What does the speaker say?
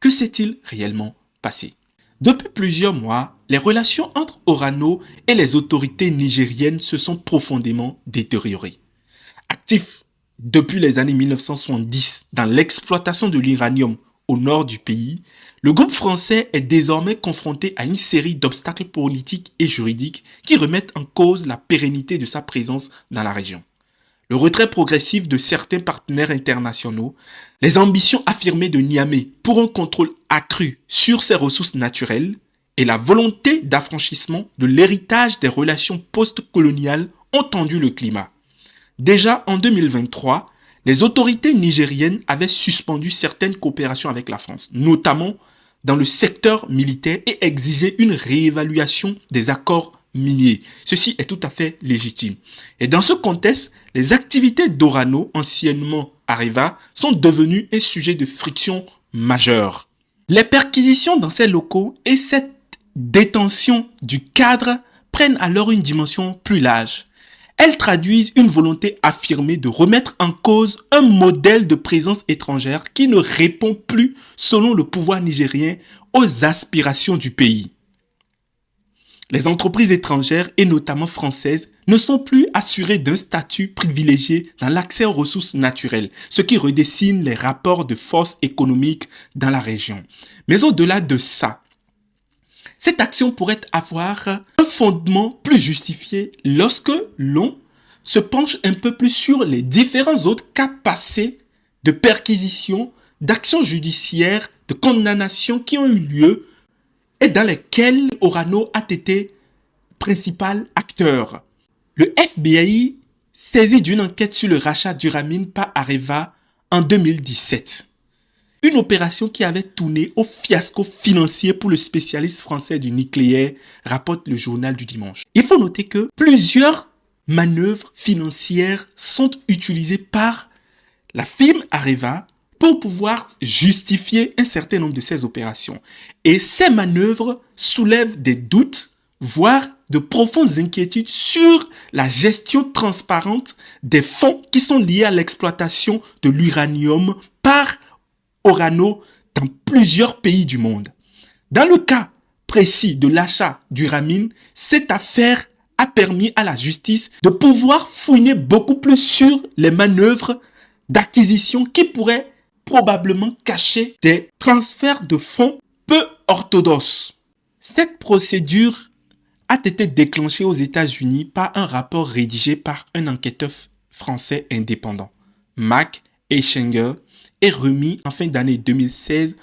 Que s'est-il réellement passé? Depuis plusieurs mois, les relations entre Orano et les autorités nigériennes se sont profondément détériorées. Actif depuis les années 1970 dans l'exploitation de l'uranium au nord du pays, le groupe français est désormais confronté à une série d'obstacles politiques et juridiques qui remettent en cause la pérennité de sa présence dans la région. Le retrait progressif de certains partenaires internationaux, les ambitions affirmées de Niamey pour un contrôle accru sur ses ressources naturelles et la volonté d'affranchissement de l'héritage des relations post-coloniales ont tendu le climat. Déjà en 2023, les autorités nigériennes avaient suspendu certaines coopérations avec la France, notamment dans le secteur militaire, et exigé une réévaluation des accords miniers. Ceci est tout à fait légitime. Et dans ce contexte, les activités d'Orano, anciennement Areva, sont devenues un sujet de friction majeure. Les perquisitions dans ces locaux et cette détention du cadre prennent alors une dimension plus large. Elles traduisent une volonté affirmée de remettre en cause un modèle de présence étrangère qui ne répond plus, selon le pouvoir nigérien, aux aspirations du pays. Les entreprises étrangères, et notamment françaises, ne sont plus assurées d'un statut privilégié dans l'accès aux ressources naturelles, ce qui redessine les rapports de force économique dans la région. Mais au-delà de ça, cette action pourrait avoir un fondement plus justifié lorsque l'on se penche un peu plus sur les différents autres cas passés de perquisition, d'actions judiciaires, de condamnations qui ont eu lieu et dans lesquels Orano a été principal acteur. Le FBI saisit d'une enquête sur le rachat d'Uramin par Areva en 2017. Une opération qui avait tourné au fiasco financier pour le spécialiste français du nucléaire, rapporte le journal du dimanche. Il faut noter que plusieurs manœuvres financières sont utilisées par la firme Areva pour pouvoir justifier un certain nombre de ces opérations. Et ces manœuvres soulèvent des doutes, voire de profondes inquiétudes sur la gestion transparente des fonds qui sont liés à l'exploitation de l'uranium par Orano dans plusieurs pays du monde. Dans le cas précis de l'achat d'Uramin, cette affaire a permis à la justice de pouvoir fouiner beaucoup plus sur les manœuvres d'acquisition qui pourraient probablement cacher des transferts de fonds peu orthodoxes. Cette procédure a été déclenchée aux États-Unis par un rapport rédigé par un enquêteur français indépendant, Mac Eichinger, est remis en fin d'année 2016